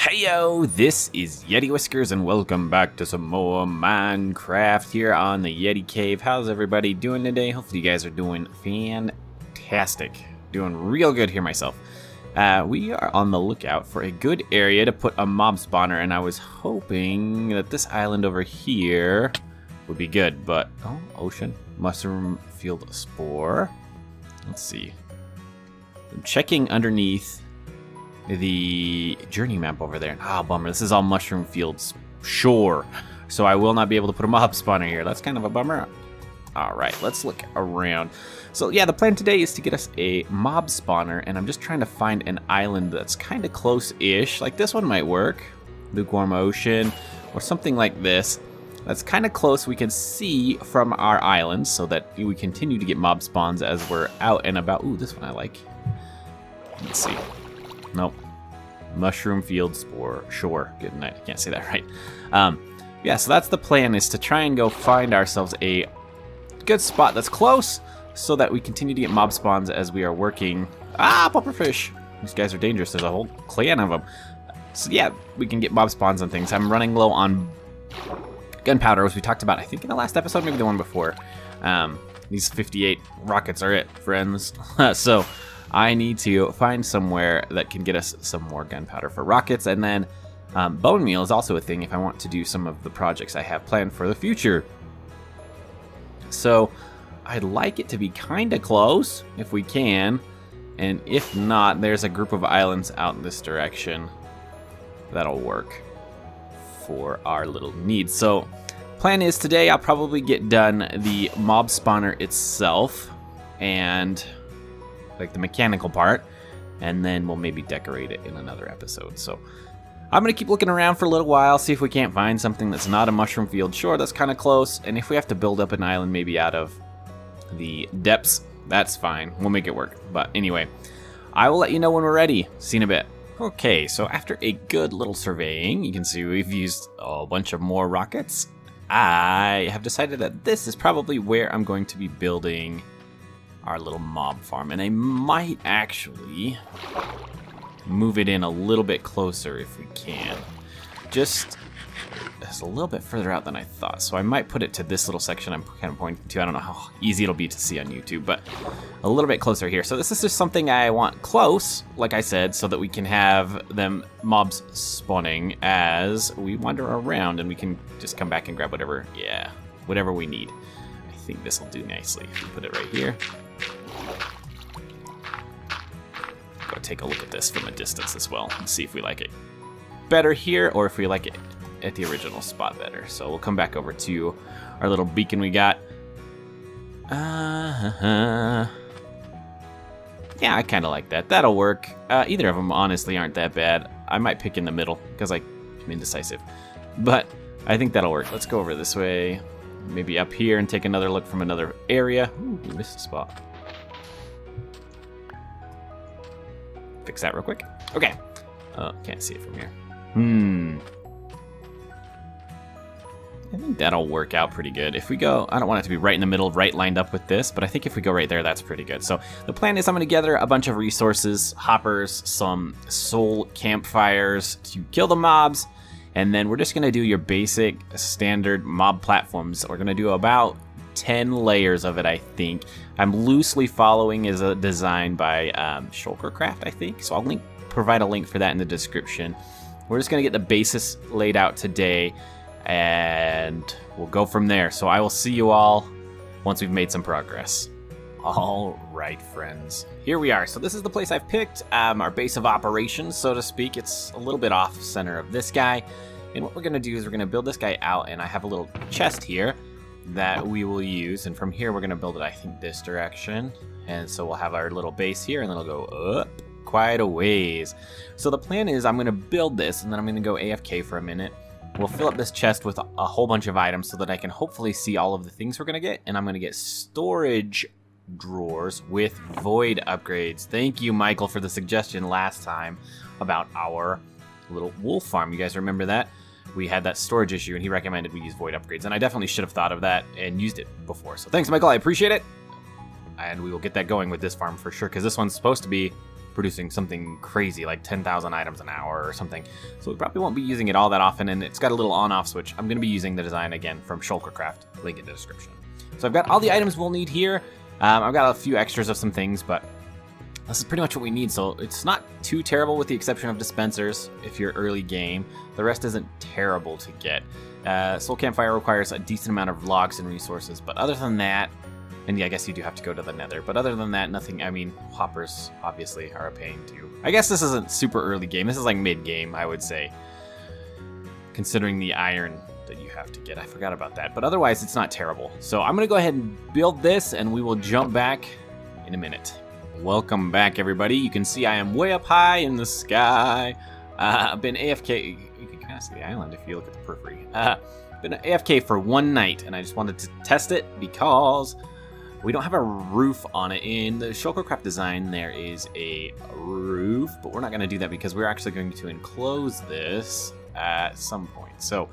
Heyo, this is YetiWhiskers and welcome back to some more Minecraft here on the Yeti Cave. How's everybody doing today? Hopefully you guys are doing fantastic. Doing real good here myself. We are on the lookout for a good area to put a mob spawner, and I was hoping that this island over here would be good, but oh, ocean, mushroom field spore. Let's see. I'm checking underneath the journey map over there. Ah, bummer. This is all mushroom fields shore, so I will not be able to put a mob spawner here. That's kind of a bummer. All right, let's look around. So yeah, the plan today is to get us a mob spawner, and I'm just trying to find an island that's kind of close-ish. Like this one might work, lukewarm ocean, or something like this. That's kind of close. We can see from our island, so that we continue to get mob spawns as we're out and about. Ooh, this one I like. Let's see. Nope. Mushroom field spore shore. Good night. I can't say that right. Yeah, so that's the plan, is to try and go find ourselves a good spot that's close so that we continue to get mob spawns as we are working. Ah, pufferfish. These guys are dangerous. There's a whole clan of them. So yeah, we can get mob spawns and things. I'm running low on gunpowder, as we talked about, I think in the last episode, maybe the one before. These 58 rockets are it, friends. So I need to find somewhere that can get us some more gunpowder for rockets, and then bone meal is also a thing if I want to do some of the projects I have planned for the future. So I'd like it to be kind of close if we can, and if not, there's a group of islands out in this direction that'll work for our little needs. So plan is today I'll probably get done the mob spawner itself and like the mechanical part, and then we'll maybe decorate it in another episode. So I'm gonna keep looking around for a little while, see if we can't find something that's not a mushroom field shore that's kind of close, and if we have to build up an island maybe out of the depths, that's fine, we'll make it work. But anyway, I will let you know when we're ready. See you in a bit. Okay, so after a good little surveying, you can see we've used a bunch of more rockets. I have decided that this is probably where I'm going to be building our little mob farm, and I might actually move it in a little bit closer if we can. Just it's a little bit further out than I thought, so I might put it to this little section I'm kind of pointing to. I don't know how easy it'll be to see on YouTube, but a little bit closer here. So this is just something I want close, like I said, so that we can have them mobs spawning as we wander around, and we can just come back and grab whatever, yeah, whatever we need. I think this will do nicely. Put it right here. Go take a look at this from a distance as well and see if we like it better here or if we like it at the original spot better. So we'll come back over to our little beacon we got. Yeah, I kind of like that. That'll work. Either of them honestly aren't that bad. I might pick in the middle because I'm indecisive, but I think that'll work. Let's go over this way, maybe up here, and take another look from another area. Ooh, we missed a spot. Fix that real quick. Okay. Can't see it from here. I think that'll work out pretty good. If we go, I don't want it to be right in the middle, right lined up with this, but I think if we go right there, that's pretty good. So the plan is I'm going to gather a bunch of resources, hoppers, some soul campfires to kill the mobs, and then we're just going to do your basic standard mob platforms. We're going to do about 10 layers of it, I think. I'm loosely following is a design by Shulkercraft, I think. So I'll provide a link for that in the description. We're just gonna get the basis laid out today, and we'll go from there. So I will see you all once we've made some progress. All right, friends, here we are. So this is the place I've picked, our base of operations, so to speak. It's a little bit off center of this guy, and what we're gonna do is we're gonna build this guy out, and I have a little chest here that we will use, and from here we're going to build it, I think, this direction, and so we'll have our little base here, and then it'll go up quite a ways. So the plan is I'm going to build this, and then I'm going to go AFK for a minute. We'll fill up this chest with a whole bunch of items so that I can hopefully see all of the things we're going to get, and I'm going to get storage drawers with void upgrades. Thank you, Michael, for the suggestion last time about our little wolf farm. You guys remember that? We had that storage issue, and he recommended we use void upgrades, and I definitely should have thought of that and used it before. So thanks, Michael, I appreciate it, and we will get that going with this farm for sure, because this one's supposed to be producing something crazy like 10,000 items an hour or something. So we probably won't be using it all that often, and it's got a little on-off switch. I'm going to be using the design again from Shulkercraft, link in the description. So I've got all the items we'll need here. I've got a few extras of some things, but this is pretty much what we need. So it's not too terrible with the exception of dispensers if you're early game. The rest isn't terrible to get. Soul Campfire requires a decent amount of logs and resources, but other than that, and yeah, I guess you do have to go to the nether. But other than that, nothing. I mean, hoppers obviously are a pain too. I guess this isn't super early game. This is like mid-game, I would say, considering the iron that you have to get. I forgot about that. But otherwise, it's not terrible. So I'm going to go ahead and build this, and we will jump back in a minute. Welcome back, everybody. You can see I am way up high in the sky. I've been AFK. You can kind of see the island if you look at the periphery. Been AFK for one night, and I just wanted to test it because we don't have a roof on it. In the Shulkercraft design, there is a roof, but we're not going to do that because we're actually going to enclose this at some point. So,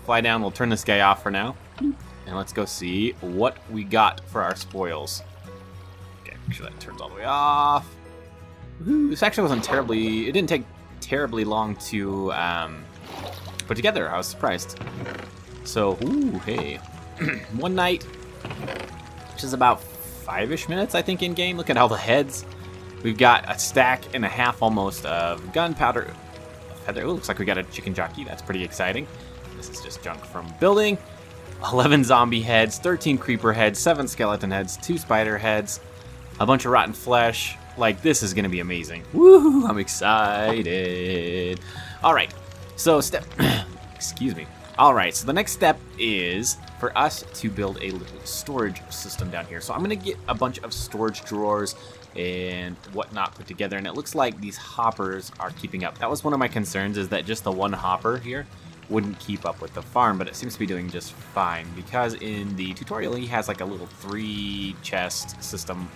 fly down. We'll turn this guy off for now, and let's go see what we got for our spoils. Okay, make sure that turns all the way off. Woohoo, this actually wasn't terribly... It didn't take terribly long to put together. I was surprised. So, ooh, hey. One night, which is about 5-ish minutes, I think, in-game. Look at all the heads. We've got a stack and a half almost of gunpowder. Feather. Ooh, looks like we got a chicken jockey. That's pretty exciting. This is just junk from building. 11 zombie heads, 13 creeper heads, 7 skeleton heads, 2 spider heads, a bunch of rotten flesh. Like, this is going to be amazing. Woo! I'm excited. All right. So, excuse me. All right. So, the next step is for us to build a little storage system down here. So, I'm going to get a bunch of storage drawers and whatnot put together. And it looks like these hoppers are keeping up. That was one of my concerns, is that just the one hopper here wouldn't keep up with the farm, but it seems to be doing just fine because in the tutorial he has like a little 3 chest system,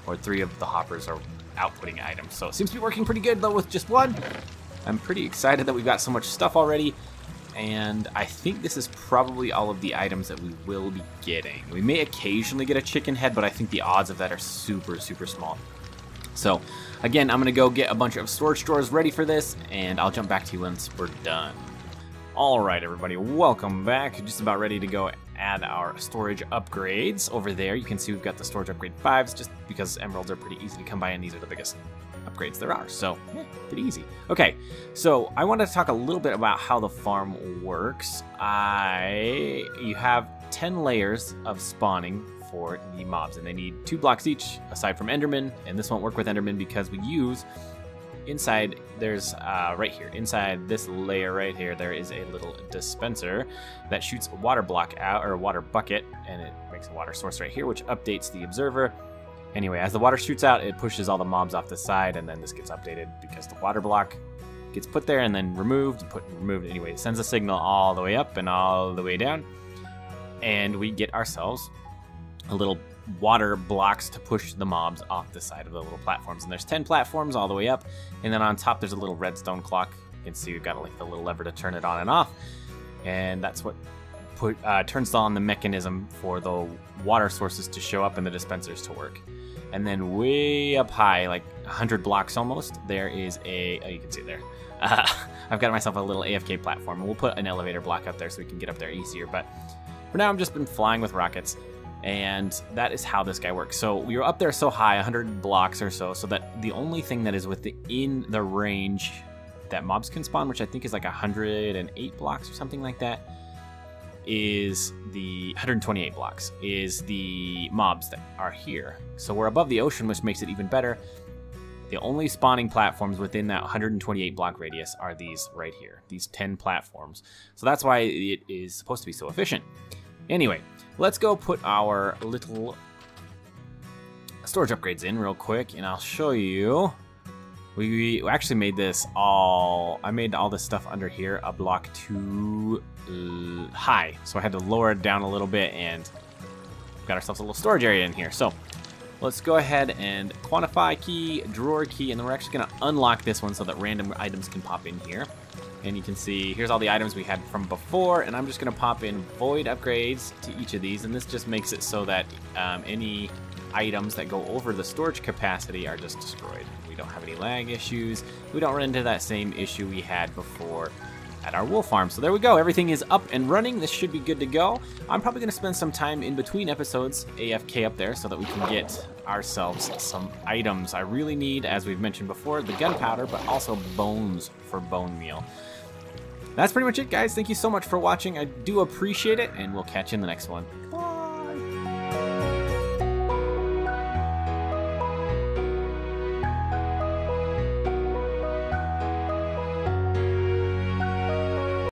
or 3 of the hoppers are outputting items. So it seems to be working pretty good though with just one. I'm pretty excited that we've got so much stuff already, and I think this is probably all of the items that we will be getting. We may occasionally get a chicken head, but I think the odds of that are super, super small. So again, I'm gonna go get a bunch of storage drawers ready for this, and I'll jump back to you once we're done. All right, everybody, welcome back. Just about ready to go add our storage upgrades. Over there, you can see we've got the storage upgrade 5s, just because emeralds are pretty easy to come by, and these are the biggest upgrades there are, so yeah, pretty easy. Okay, so I wanted to talk a little bit about how the farm works. You have 10 layers of spawning for the mobs, and they need 2 blocks each, aside from Enderman, and this won't work with Enderman because we use... Inside, there's, right here, inside this layer right here, there is a little dispenser that shoots a water block out, or a water bucket, and it makes a water source right here, which updates the observer. Anyway, as the water shoots out, it pushes all the mobs off the side, and then this gets updated because the water block gets put there and then removed. Anyway, it sends a signal all the way up and all the way down, and we get ourselves a little water blocks to push the mobs off the side of the little platforms. And there's 10 platforms all the way up, and then on top there's a little redstone clock. You can see we've got like the little lever to turn it on and off, and that's what turns on the mechanism for the water sources to show up and the dispensers to work. And then way up high, like 100 blocks almost, there is a, oh, you can see it there. I've got myself a little AFK platform, and we'll put an elevator block up there so we can get up there easier. But for now, I've just been flying with rockets. And that is how this guy works. So we were up there so high, 100 blocks or so, so that the only thing that is within the range that mobs can spawn, which I think is like 108 blocks or something like that, is the 128 blocks, is the mobs that are here. So we're above the ocean, which makes it even better. The only spawning platforms within that 128 block radius are these right here, these 10 platforms. So that's why it is supposed to be so efficient. Anyway, let's go put our little storage upgrades in real quick, and I'll show you. We actually made this all... I made all this stuff under here a block too high, so I had to lower it down a little bit, and got ourselves a little storage area in here. So let's go ahead and quantify key, drawer key, and then we're actually going to unlock this one so that random items can pop in here. And you can see, here's all the items we had from before, and I'm just going to pop in void upgrades to each of these, and this just makes it so that any items that go over the storage capacity are just destroyed. We don't have any lag issues. We don't run into that same issue we had before at our wool farm. So there we go. Everything is up and running. This should be good to go. I'm probably going to spend some time in between episodes AFK up there so that we can get ourselves some items. I really need, as we've mentioned before, the gunpowder, but also bones for bone meal. That's pretty much it, guys. Thank you so much for watching. I do appreciate it, and we'll catch you in the next one. Bye.